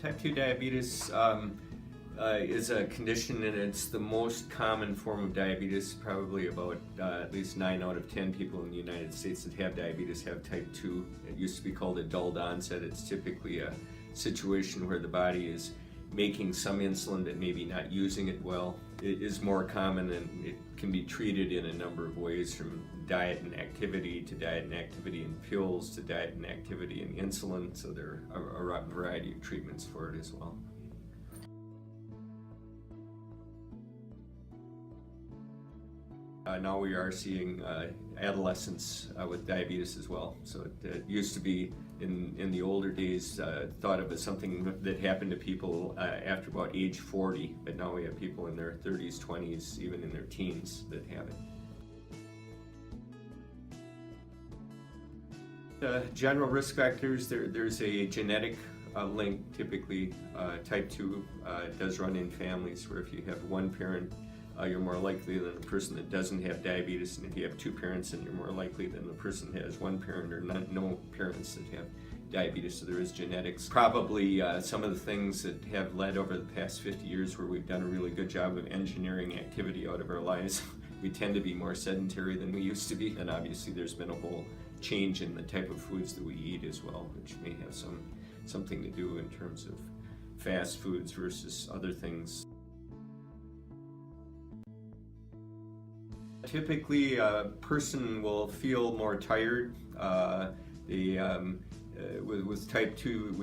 Type 2 diabetes is a condition, and it's the most common form of diabetes. Probably about at least 9 out of 10 people in the United States that have diabetes have type 2. It used to be called adult onset. It's typically a situation where the body is making some insulin but maybe not using it well. It is more common, and it can be treated in a number of ways, from diet and activity to diet and activity and pills to diet and activity and insulin. So there are a variety of treatments for it as well. Now we are seeing adolescents with diabetes as well. So it used to be in the older days thought of as something that happened to people after about age 40, but now we have people in their 30s, 20s, even in their teens that have it. General risk factors, there's a genetic link. Typically type 2 does run in families, where if you have one parent, you're more likely than a person that doesn't have diabetes, and if you have two parents, then you're more likely than the person that has one parent or no parents that have diabetes. So there is genetics. Probably some of the things that have led over the past 50 years, where we've done a really good job of engineering activity out of our lives. We tend to be more sedentary than we used to be, and obviously there's been a whole change in the type of foods that we eat as well, which may have something to do in terms of fast foods versus other things. Typically, a person will feel more tired. With type 2,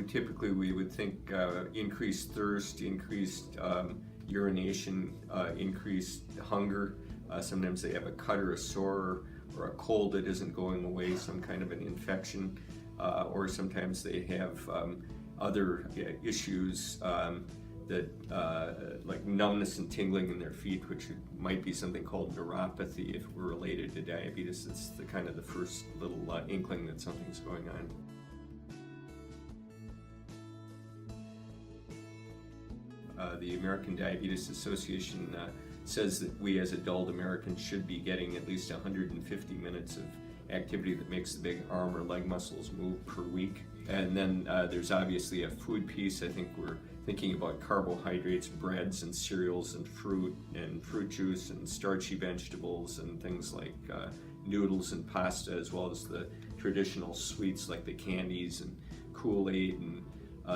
we would think increased thirst, increased urination, increased hunger. Sometimes they have a cut or a sore or a cold that isn't going away, some kind of an infection, or sometimes they have other issues like numbness and tingling in their feet, which might be something called neuropathy if we're related to diabetes. It's the kind of the first little inkling that something's going on. The American Diabetes Association says that we as adult Americans should be getting at least 150 minutes of activity that makes the big arm or leg muscles move per week. And then there's obviously a food piece. I think we're thinking about carbohydrates, breads and cereals and fruit juice and starchy vegetables and things like noodles and pasta, as well as the traditional sweets like the candies and Kool-Aid and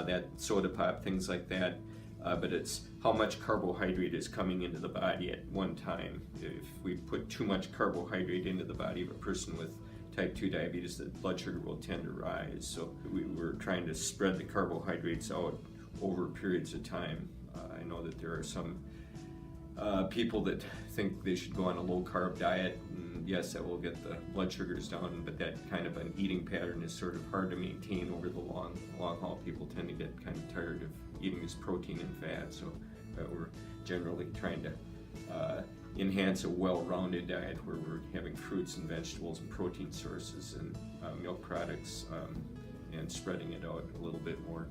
that soda pop, things like that. But it's how much carbohydrate is coming into the body at one time. If we put too much carbohydrate into the body of a person with type 2 diabetes, the blood sugar will tend to rise. So we're trying to spread the carbohydrates out over periods of time. I know that there are some people that think they should go on a low-carb diet, and yes, that will get the blood sugars down, but that kind of an eating pattern is sort of hard to maintain over the long haul. People tend to get kind of tired of eating this protein and fat, so we're generally trying to enhance a well-rounded diet where we're having fruits and vegetables and protein sources and milk products and spreading it out a little bit more.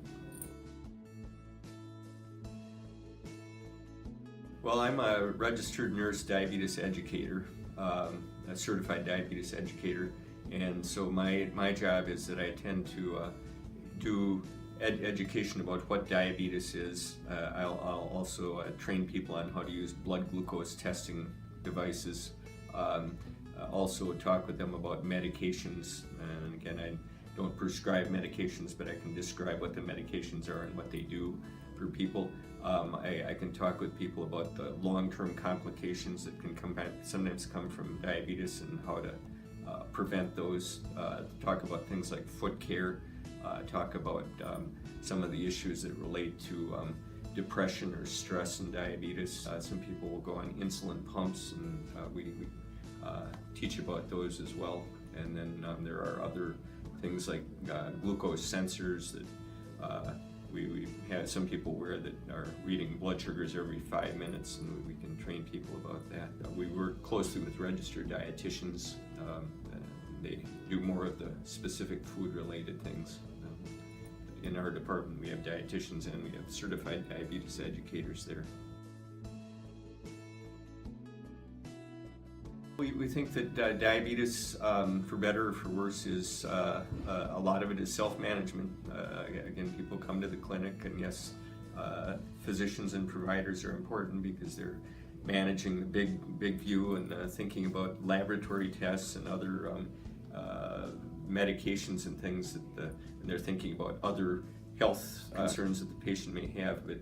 Well, I'm a registered nurse diabetes educator, a certified diabetes educator, and so my job is that I tend to do education about what diabetes is. I'll also train people on how to use blood glucose testing devices. Also talk with them about medications, and again, I don't prescribe medications, but I can describe what the medications are and what they do for people. I can talk with people about the long-term complications that can sometimes come from diabetes and how to prevent those. Talk about things like foot care. Talk about some of the issues that relate to depression or stress and diabetes. Some people will go on insulin pumps, and we teach about those as well. And then there are other things like glucose sensors that we have some people wear that are reading blood sugars every 5 minutes, and we can train people about that. We work closely with registered dietitians. They do more of the specific food-related things. In our department, we have dietitians and we have certified diabetes educators there. We think that diabetes, for better or for worse, is a lot of it is self-management. Again, people come to the clinic, and yes, physicians and providers are important because they're managing the big view and thinking about laboratory tests and other medications and things and they're thinking about other health concerns that the patient may have. But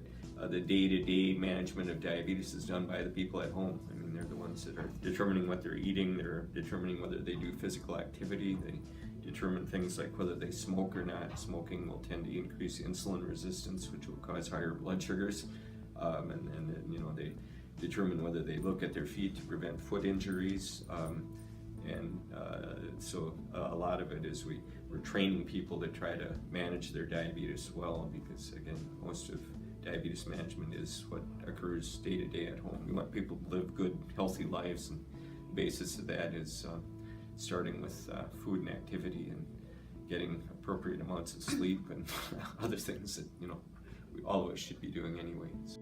the day-to-day management of diabetes is done by the people at home. I mean, they're the ones that are determining what they're eating, they're determining whether they do physical activity, they determine things like whether they smoke or not. Smoking will tend to increase insulin resistance, which will cause higher blood sugars, and then, you know, they determine whether they look at their feet to prevent foot injuries, so a lot of it is we're training people to try to manage their diabetes well, because again, most of diabetes management is what occurs day to day at home. We want people to live good, healthy lives, and the basis of that is starting with food and activity and getting appropriate amounts of sleep and other things that, you know, we always should be doing anyways.